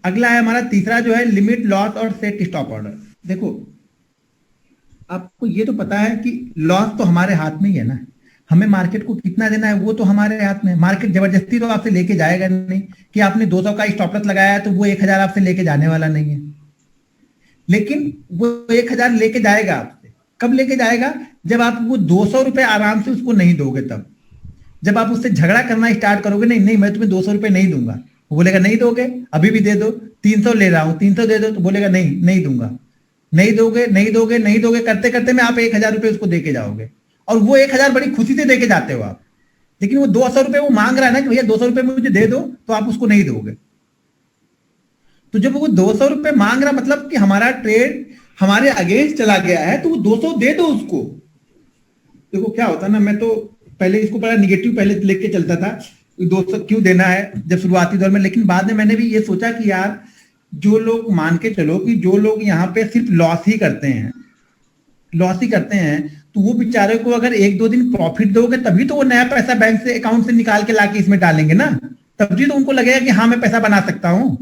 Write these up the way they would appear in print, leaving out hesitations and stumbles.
अगला है हमारा तीसरा जो है लिमिट लॉस और सेट स्टॉप ऑर्डर। देखो, आपको ये तो पता है कि लॉस तो हमारे हाथ में ही है ना, हमें मार्केट को कितना देना है वो तो हमारे हाथ में है। मार्केट जबरदस्ती तो आपसे लेके जाएगा नहीं कि आपने 200 का स्टॉप लॉस लगाया है तो वो 1000 आपसे लेके जाने वाला नहीं है। लेकिन वो 1000 लेके जाएगा आपसे, कब लेके जाएगा? जब आप वो 200 रुपए आराम से उसको नहीं दोगे तब। जब आप उससे झगड़ा करना स्टार्ट करोगे, नहीं नहीं मैं तुम्हें 200 रुपए नहीं दूंगा, वो बोलेगा नहीं दोगे, अभी भी दे दो, 300 ले रहा हूं 300 दे दो, तो बोलेगा नहीं नहीं दूंगा, नहीं दोगे नहीं दोगे नहीं दोगे, करते करते में आप 1000 रुपए उसको देके जाओगे, और वो 1000 बड़ी खुशी से देके जाते हो आप। लेकिन वो 200 रुपए वो मांग रहा है ना कि भैया 200 रुपए मुझे दे दो, तो आप उसको नहीं दोगे। तो जब वो 200 रुपए मांग रहा, मतलब कि हमारा ट्रेड हमारे अगेंस्ट चला गया है, तो वो 200 दे दो उसको। देखो क्या होता है ना, मैं तो पहले इसको बड़ा निगेटिव पहले लेके चलता था, 200 क्यों देना है जब शुरुआती दौर में। लेकिन बाद में मैंने भी ये सोचा कि यार, जो लोग मान के चलो कि जो लोग यहाँ पे सिर्फ लॉस ही करते हैं, लॉस ही करते हैं, तो वो बेचारे को अगर 1-2 दिन प्रॉफिट दोगे तभी तो वो नया पैसा बैंक से अकाउंट से निकाल के लाके इसमें डालेंगे ना, तभी तो उनको लगेगा कि हाँ मैं पैसा बना सकता हूँ,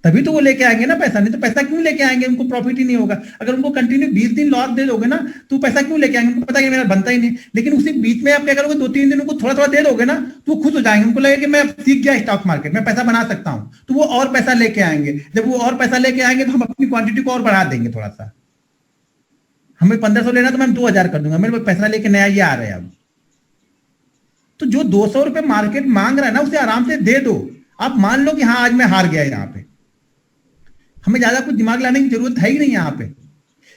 तभी तो वो लेके आएंगे ना पैसा। नहीं तो पैसा क्यों लेके आएंगे, उनको प्रॉफिट ही नहीं होगा। अगर उनको कंटिन्यू 20 दिन लॉस दे दोगे ना, तो पैसा क्यों लेके आएंगे, उनको पता है कि मेरा बनता ही नहीं। लेकिन उसी बीच में आप क्या करोगे, 2-3 दिन उनको थोड़ा थोड़ा दे दोगे ना, तो वो खुश हो जाएंगे, उनको लगेगा कि मैं सीख गया स्टॉक मार्केट में पैसा बना सकता हूं, तो वो और पैसा लेके आएंगे। जब वो और पैसा लेके आएंगे तो हम अपनी क्वांटिटी को और बढ़ा देंगे थोड़ा सा। हमें 1500 लेना तो मैं 2000 कर दूंगा, मेरे पैसा लेके नया ये आ रहा है अब। तो जो 200 रुपए मार्केट मांग रहा है ना, उसे आराम से दे दो। आप मान लो कि हाँ आज मैं हार गया यहाँ पे, हमें ज्यादा कुछ दिमाग लाने की जरूरत है ही नहीं यहाँ पे।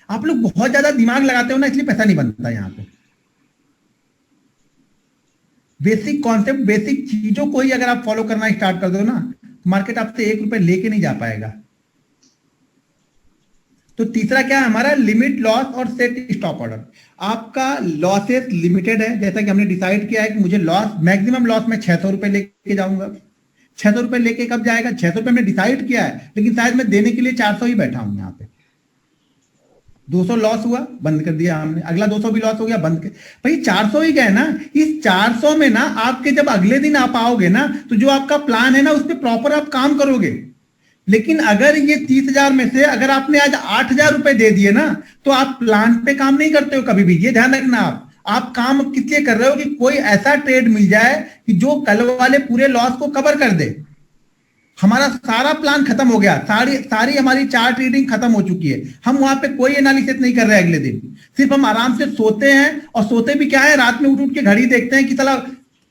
आप लोग बहुत ज्यादा दिमाग लगाते हो ना, इसलिए पैसा नहीं बनता यहाँ पे। बेसिक कॉन्सेप्ट, बेसिक चीजों को ही अगर आप फॉलो करना स्टार्ट कर दो ना, तो मार्केट आपसे 1 रुपए लेके नहीं जा पाएगा। तो तीसरा क्या है हमारा, लिमिट लॉस और सेट स्टॉप ऑर्डर। आपका लॉसेस लिमिटेड है, जैसा कि हमने डिसाइड किया है कि मुझे लॉस, मैक्सिमम लॉस मैं 600 रुपए लेके जाऊंगा। 600 रुपए लेके कब जाएगा, 600 रुपए हमने डिसाइड किया है, लेकिन शायद मैं देने के लिए 400 ही बैठा हूं यहाँ पे। 200 लॉस हुआ, बंद कर दिया हमने, अगला 200 भी लॉस हो गया, बंद कर। भाई 400 ही गए ना, इस 400 में ना आपके जब अगले दिन आप आओगे ना, तो जो आपका प्लान है ना उस पर प्रॉपर आप काम करोगे। लेकिन अगर ये 30,000 में से अगर आपने आज 8,000 रुपए दे दिए ना, तो आप प्लान पे काम नहीं करते हो कभी भी, ये ध्यान रखना। आप काम किस लिए कर रहे हो कि कोई ऐसा ट्रेड मिल जाए कि जो कल वाले पूरे लॉस को कवर कर दे। हमारा सारा प्लान खत्म हो गया, सारी सारी हमारी चार्ट रीडिंग खत्म हो चुकी है, हम वहां पे कोई एनालिसिस नहीं कर रहे अगले दिन, सिर्फ हम आराम से सोते हैं। और सोते भी क्या है, रात में उठ उठ के घड़ी देखते हैं कि चला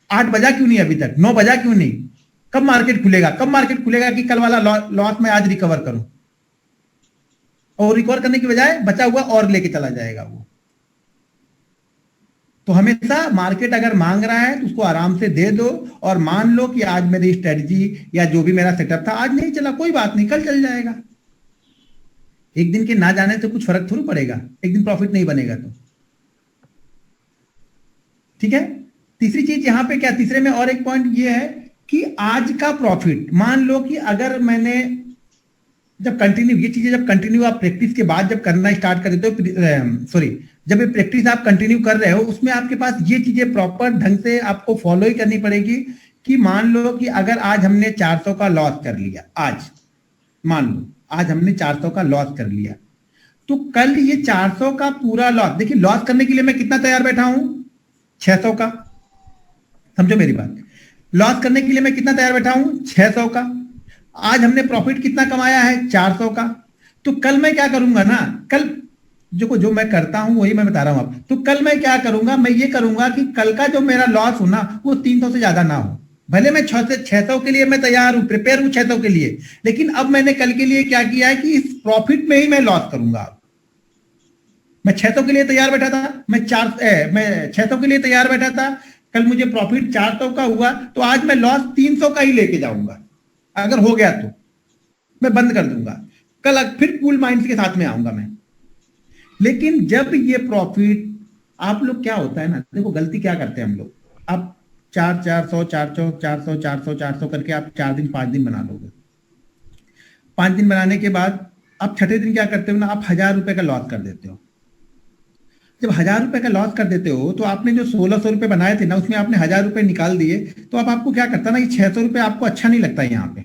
8 बजा क्यों नहीं, अभी तक 9 बजा क्यों नहीं, कब मार्केट खुलेगा, कब मार्केट खुलेगा कि कल वाला लॉस मैं आज रिकवर करूं। और रिकवर करने की बजाय बचा हुआ और लेके चला जाएगा वो। तो हमेशा मार्केट अगर मांग रहा है तो उसको आराम से दे दो, और मान लो कि आज मेरी स्ट्रेटजी या जो भी मेरा सेटअप था आज नहीं चला, कोई बात नहीं, कल चल जाएगा। एक दिन के ना जाने से कुछ फर्क थोड़ी पड़ेगा, एक दिन प्रॉफिट नहीं बनेगा तो। ठीक है। तीसरी चीज यहां पे क्या, तीसरे में और एक पॉइंट ये है कि आज का प्रॉफिट, मान लो कि अगर मैंने जब कंटिन्यू, ये चीजें जब कंटिन्यू आप प्रैक्टिस के बाद जब करना स्टार्ट कर देते हो, सॉरी, जब ये प्रैक्टिस आप कंटिन्यू कर रहे हो, उसमें आपके पास ये चीजें प्रॉपर ढंग से आपको फॉलो ही करनी पड़ेगी। कि मान लो कि अगर आज हमने 400 का लॉस कर लिया, आज मान लो आज हमने 400 का लॉस कर लिया, तो कल ये 400 का पूरा लॉस, देखिए लॉस करने के लिए मैं कितना तैयार बैठा हूं, 600 का। समझो मेरी बात, लॉस करने के लिए मैं कितना तैयार बैठा हूं, 600 का। आज हमने प्रॉफिट कितना कमाया है, 400 का। तो कल मैं क्या करूंगा ना, कल जो मैं करता हूं वही मैं बता रहा हूं आप। तो कल मैं क्या करूंगा, मैं ये करूंगा कि कल का जो मेरा लॉस हो ना वो 300 से ज्यादा ना हो। भले मैं 600 के लिए मैं तैयार हूं, प्रिपेयर हूं 600 के लिए, लेकिन अब मैंने कल के लिए क्या किया है कि इस प्रॉफिट में ही मैं लॉस करूंगा। मैं 600 के लिए तैयार बैठा था, मैं 600 के लिए तैयार बैठा था, कल मुझे प्रॉफिट 400 का हुआ, तो आज मैं लॉस 300 का ही लेके जाऊंगा। अगर हो गया तो मैं बंद कर दूंगा, कल फिर कूल माइंड के साथ में आऊंगा मैं। लेकिन जब ये प्रॉफिट, आप लोग क्या होता है ना, देखो गलती क्या करते हैं हम लोग, आप 400 करके आप 4 दिन 5 दिन बना लोगे। 5 दिन बनाने के बाद आप छठे दिन क्या करते हो ना, आप 1000 रुपए का लॉस कर देते हो। जब 1000 रुपए का लॉस कर देते हो, तो आपने जो 1600 रुपए बनाए थे ना, उसमें आपने 1000 रुपए निकाल दिए, तो अब आपको क्या करता ना, ये 600 रुपए आपको अच्छा नहीं लगता है यहाँ पे।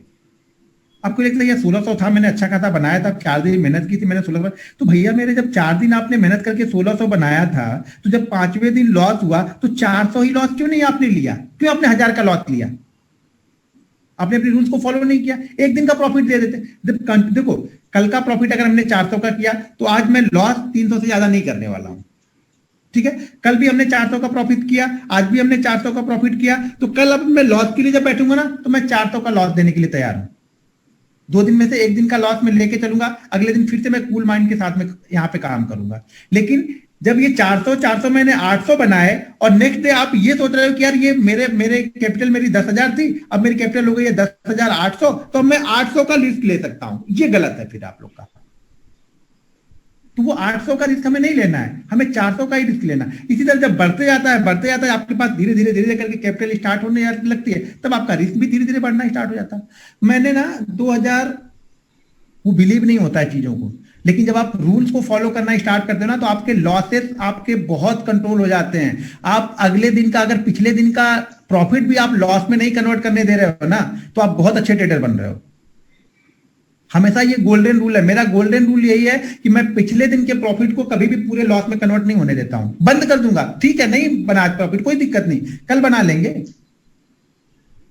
आपको लगता है ये 1600 था, मैंने अच्छा खासा बनाया था, 4 दिन मेहनत की थी मैंने 1600। तो भैया मेरे जब 4 दिन आपने मेहनत करके 1600 बनाया था, तो जब 5वें दिन लॉस हुआ तो 400 ही लॉस क्यों नहीं आपने लिया? क्यों आपने 1000 का लॉस लिया? आपने अपने रूल्स को फॉलो नहीं किया। एक दिन का प्रॉफिट दे देते। जब देखो, कल का प्रॉफिट अगर हमने 400 का किया तो आज मैं लॉस 300 से ज्यादा नहीं करने वाला हूं। ठीक है, कल भी हमने 400 का प्रॉफिट किया, आज भी हमने 400 का प्रॉफिट किया, तो कल अब मैं लॉस के लिए जब बैठूंगा ना तो मैं 400 का लॉस देने के लिए तैयार हूं। 2 दिन में से एक दिन का लॉस मैं लेके चलूंगा, अगले दिन फिर से मैं कूल माइंड के साथ में यहां पे काम करूंगा। लेकिन जब ये 400 मैंने 800 बनाए और नेक्स्ट डे आप ये सोच रहे हो कि यार ये मेरे कैपिटल मेरी 10,000 थी, अब मेरी कैपिटल हो गई है 10,800, तो अब मैं 800 का रिस्क ले सकता हूं। ये गलत है फिर आप लोग का। तो वो 800 का रिस्क हमें नहीं लेना है, हमें 400 का ही रिस्क लेना है। इसी तरह जब बढ़ते जाता है आपके पास धीरे धीरे करके कैपिटल स्टार्ट होने लगती है, तब आपका रिस्क भी धीरे धीरे बढ़ना स्टार्ट हो जाता है। मैंने ना 2000, वो बिलीव नहीं होता है चीजों को, लेकिन जब आप रूल्स को फॉलो करना स्टार्ट करते हो ना तो आपके लॉसेस आपके बहुत कंट्रोल हो जाते हैं। आप अगले दिन का, अगर पिछले दिन का प्रॉफिट भी आप लॉस में नहीं कन्वर्ट करने दे रहे हो ना, तो आप बहुत अच्छे ट्रेडर बन रहे हो। हमेशा ये गोल्डन रूल है, मेरा गोल्डन रूल यही है कि मैं पिछले दिन के प्रॉफिट को कभी भी पूरे लॉस में कन्वर्ट नहीं होने देता हूं। बंद कर दूंगा, ठीक है नहीं बना प्रॉफिट, कोई दिक्कत नहीं, कल बना लेंगे।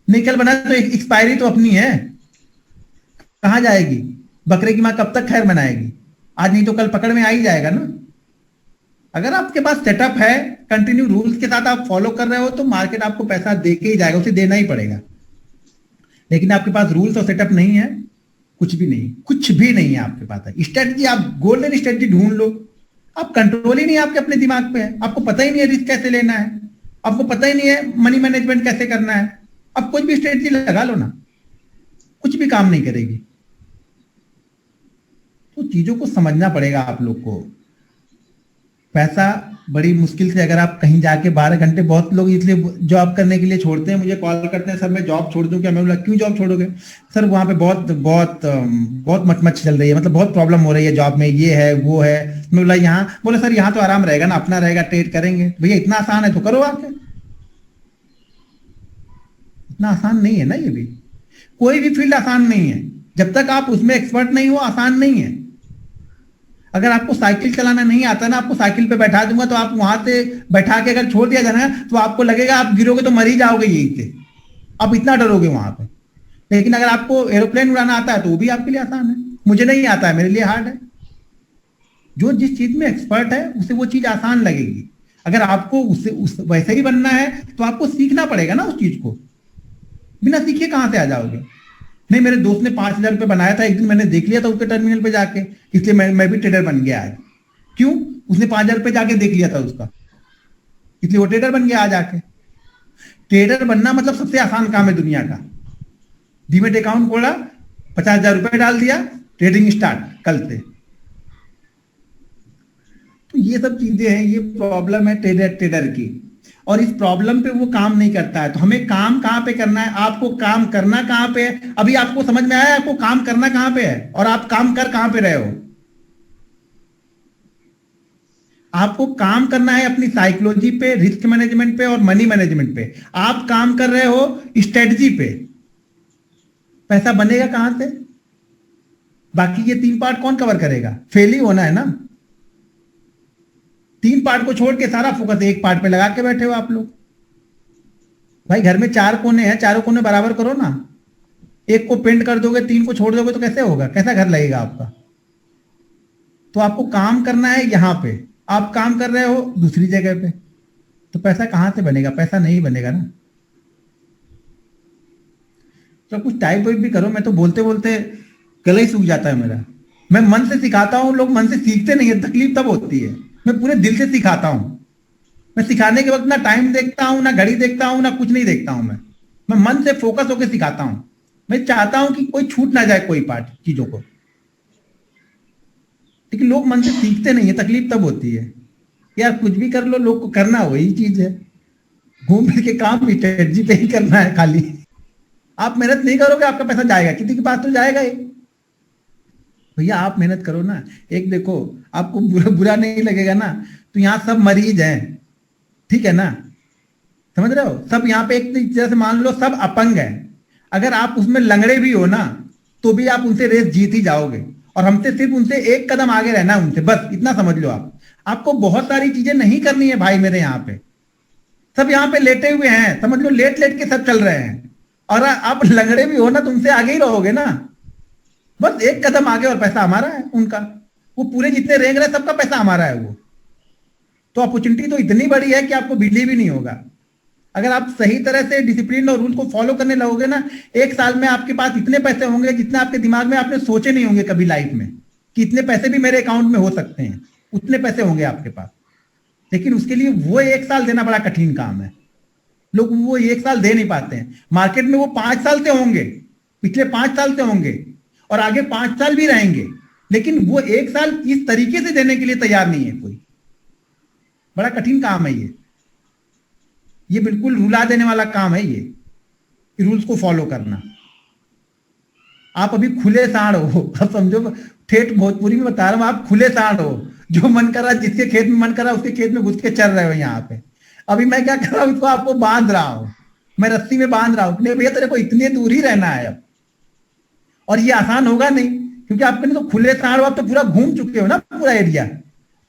नहीं कल बना तो एक्सपायरी तो अपनी है, कहां जाएगी? बकरे की मां कब तक खैर बनाएगी? आज नहीं तो कल पकड़ में आ ही जाएगा ना। अगर आपके पास सेटअप है, कंटिन्यू रूल्स के साथ आप फॉलो कर रहे हो, तो मार्केट आपको पैसा दे के ही जाएगा, उसे देना ही पड़ेगा। लेकिन आपके पास रूल्स और सेटअप नहीं है, कुछ भी नहीं, कुछ भी नहीं है आपके पास। है स्ट्रेटजी, आप गोल्डन स्ट्रेटजी ढूंढ लो। आप कंट्रोल ही नहीं आपके अपने दिमाग पे है, आपको पता ही नहीं है रिस्क कैसे लेना है, आपको पता ही नहीं है मनी मैनेजमेंट कैसे करना है। अब कुछ भी स्ट्रेटजी लगा लो ना, कुछ भी काम नहीं करेगी। तो चीजों को समझना पड़ेगा आप लोग को। पैसा बड़ी मुश्किल से, अगर आप कहीं जाके 12 घंटे, बहुत लोग इसलिए जॉब करने के लिए छोड़ते हैं, मुझे कॉल करते हैं, सर मैं जॉब छोड़ दूं क्या? मैं बोला क्यों जॉब छोड़ोगे? सर वहां पे बहुत बहुत बहुत मचमच चल रही है, मतलब बहुत प्रॉब्लम हो रही है जॉब में, ये है वो है। मैं बोला यहाँ, बोला सर यहाँ तो आराम रहेगा ना, अपना रहेगा, ट्रेड करेंगे। भैया इतना आसान है तो करो आके। इतना आसान नहीं है ना, ये भी कोई भी फील्ड आसान नहीं है। जब तक आप उसमें एक्सपर्ट नहीं हो, आसान नहीं है। अगर आपको साइकिल चलाना नहीं आता ना, आपको साइकिल पे बैठा दूंगा तो आप वहां से बैठा के अगर छोड़ दिया जाना तो आपको लगेगा आप गिरोगे तो मर ही जाओगे यहीं से, आप इतना डरोगे वहां पे। लेकिन अगर आपको एरोप्लेन उड़ाना आता है तो वो भी आपके लिए आसान है। मुझे नहीं आता है, मेरे लिए हार्ड है। जो जिस चीज में एक्सपर्ट है उसे वो चीज आसान लगेगी। अगर आपको वैसे ही बनना है तो आपको सीखना पड़ेगा ना उस चीज को। बिना सीखे कहां से आ जाओगे? नहीं, मेरे दोस्त ने 5,000 रुपये बनाया था, एक दिन मैंने देख लिया था उसके टर्मिनल पे जाके, इसलिए मैं भी ट्रेडर बन गया आज। क्यों? उसने 5,000 रुपये जाके देख लिया था उसका, इसलिए वो ट्रेडर बन गया आज आके। ट्रेडर बनना मतलब सबसे आसान काम है दुनिया का। डीमेट अकाउंट खोला, 50,000 रुपये डाल दिया, ट्रेडिंग स्टार्ट कल से। तो ये सब चीजें हैं, ये प्रॉब्लम है ट्रेडर की, और इस प्रॉब्लम पे वो काम नहीं करता है। तो हमें काम कहां पे करना है? आपको काम करना कहां पे है? अभी आपको समझ में आया आपको काम करना कहां पे है और आप काम कर कहां पे रहे हो? आपको काम करना है अपनी साइकोलॉजी पे, रिस्क मैनेजमेंट पे और मनी मैनेजमेंट पे। आप काम कर रहे हो स्ट्रेटजी पे। पैसा बनेगा कहां से? बाकी ये 3 पार्ट कौन कवर करेगा? फेल ही होना है ना। 3 पार्ट को छोड़ के सारा फोकस एक पार्ट पे लगा के बैठे हो आप लोग। भाई घर में 4 कोने हैं, चारों कोने बराबर करो ना। एक को पेंट कर दोगे, 3 को छोड़ दोगे तो कैसे होगा? कैसा घर लगेगा आपका? तो आपको काम करना है यहां पे, आप काम कर रहे हो दूसरी जगह पे, तो पैसा कहां से बनेगा? पैसा नहीं बनेगा ना। तो कुछ टाइप वाइप भी करो। मैं तो बोलते बोलते गला ही सूख जाता है मेरा। मैं मन से सिखाता हूं, लोग मन से सीखते नहीं है, तकलीफ तब होती है। मैं पूरे दिल से सिखाता हूं। मैं सिखाने के वक्त ना टाइम देखता हूं, ना घड़ी देखता हूं, ना कुछ नहीं देखता हूं। मैं मन से फोकस होकर सिखाता हूं। मैं चाहता हूं कि कोई छूट ना जाए कोई पार्ट चीजों को। लेकिन लोग मन से सीखते नहीं है, तकलीफ तब होती है। यार कुछ भी कर लो, लोग को करना वही चीज है। घूम फिर के काम स्ट्रेटजी पे ही करना है खाली। आप मेहनत नहीं करोगे आपका पैसा जाएगा, किसी के पास तो जाएगा ही। भैया आप मेहनत करो ना। एक देखो, आपको बुरा नहीं लगेगा ना, तो यहाँ सब मरीज हैं, ठीक है ना? समझ रहे हो? सब यहाँ पे एक तरह से मान लो सब अपंग है। अगर आप उसमें लंगड़े भी हो ना, तो भी आप उनसे रेस जीत ही जाओगे, और हमसे सिर्फ उनसे एक कदम आगे रहना है उनसे, बस इतना समझ लो आप। आपको बहुत सारी चीजें नहीं करनी है भाई मेरे, यहाँ पे सब यहाँ पे लेटे हुए हैं, समझ लो लेट लेट के सब चल रहे हैं, और आप लंगड़े भी हो ना, तुमसे आगे ही रहोगे ना, बस एक कदम आगे, और पैसा हमारा है उनका। वो पूरे जितने रेंग रहे सबका पैसा हमारा है वो। तो अपॉर्चुनिटी तो इतनी बड़ी है कि आपको बिलीव ही नहीं होगा। अगर आप सही तरह से डिसिप्लिन और रूल को फॉलो करने लगोगे ना, एक साल में आपके पास इतने पैसे होंगे जितने आपके दिमाग में आपने सोचे नहीं होंगे कभी लाइफ में, कि इतने पैसे भी मेरे अकाउंट में हो सकते हैं, उतने पैसे होंगे आपके पास। लेकिन उसके लिए वो एक साल देना बड़ा कठिन काम है, लोग वो एक साल दे नहीं पाते हैं। मार्केट में वो 5 साल से होंगे, पिछले 5 साल से होंगे, और आगे 5 साल भी रहेंगे, लेकिन वो एक साल इस तरीके से देने के लिए तैयार नहीं है कोई। बड़ा कठिन काम है ये बिल्कुल रुला देने वाला काम है ये रूल्स को फॉलो करना। आप अभी खुले सांड हो, अब समझो, ठेठ भोजपुरी में बता रहा हूं, आप खुले सांड हो, जो मन कर रहा, जिसके खेत में मन कर रहा उसके खेत में घुस के चल रहे हो यहाँ पे। अभी मैं क्या कर रहा हूं, इसको आपको बांध रहा हूं, मैं रस्सी में बांध रहा हूं, नहीं भैया तेरे को इतनी दूर ही रहना है अब। और ये आसान होगा नहीं, क्योंकि आपके तो खुले सांड हो, आप तो पूरा घूम चुके हो ना पूरा एरिया,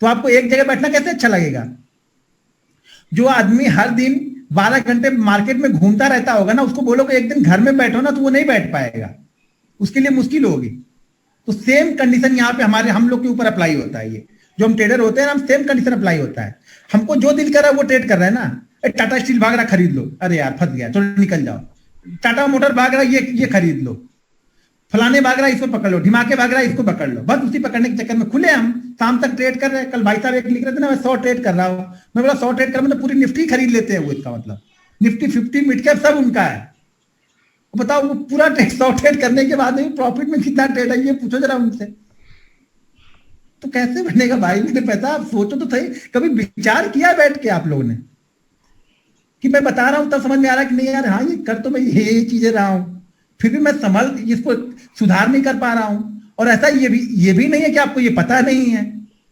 तो आपको एक जगह बैठना कैसे अच्छा लगेगा। जो आदमी हर दिन 12 घंटे मार्केट में घूमता रहता होगा ना, उसको बोलो कि एक दिन घर में बैठो ना, तो वो नहीं बैठ पाएगा, उसके लिए मुश्किल होगी। तो सेम कंडीशन यहाँ पे हमारे हम लोग के ऊपर अप्लाई होता है। ये जो हम ट्रेडर होते हैं ना, हम सेम कंडीशन अप्लाई होता है। हमको जो दिल कर रहा है वो ट्रेड कर रहा है ना। टाटा स्टील भाग रहा, खरीद लो, अरे यार फंस गया, चलो निकल जाओ। टाटा मोटर भाग रहा, ये खरीद लो। फलाने भाग रहा, इसको पकड़ लो। ढिमाके भाग रहा, इसको पकड़ लो। बस उसी पकड़ने के चक्कर में खुले हम शाम तक ट्रेड कर रहे हैं। कल भाई साहब एक लिख रहे थे ना, मैं 100 ट्रेड कर रहा हूँ। मैं बोला 100 ट्रेड कर, मतलब पूरी निफ्टी खरीद लेते हैं वो, इसका मतलब निफ्टी 50 मिड कैप सब उनका है। बताओ वो पूरा 100 ट्रेड करने के बाद प्रॉफिट में कितना ट्रेड है, ये पूछो जरा उनसे। तो कैसे बनेगा भाई मेरे पैसा? आप सोचो तो सही, कभी विचार किया बैठ के आप लोगों ने? कि मैं बता रहा हूं तब समझ में आ रहा कि नहीं यार, हाँ ये कर तो मैं ये चीजें रहा हूं, फिर भी मैं समझ इसको सुधार नहीं कर पा रहा हूं। और ऐसा ये भी नहीं है कि आपको ये पता नहीं है,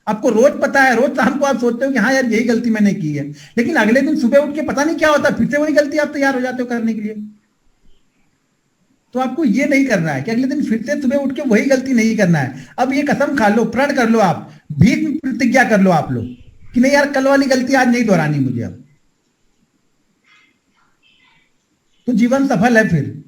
आपको रोज पता है। रोज शाम को आप सोचते हो कि हाँ यार यही गलती मैंने की है, लेकिन अगले दिन सुबह उठ के पता नहीं क्या होता, फिर से वही गलती आप तैयार हो जाते हो करने के लिए। तो आपको ये नहीं करना है कि अगले दिन फिर से सुबह उठ के वही गलती नहीं करना है। अब ये कसम खा लो, प्रण कर लो, आप भीख प्रतिज्ञा कर लो आप लोग कि नहीं यार कल वाली गलती आज नहीं दोहरानी मुझे अब, तो जीवन सफल है फिर।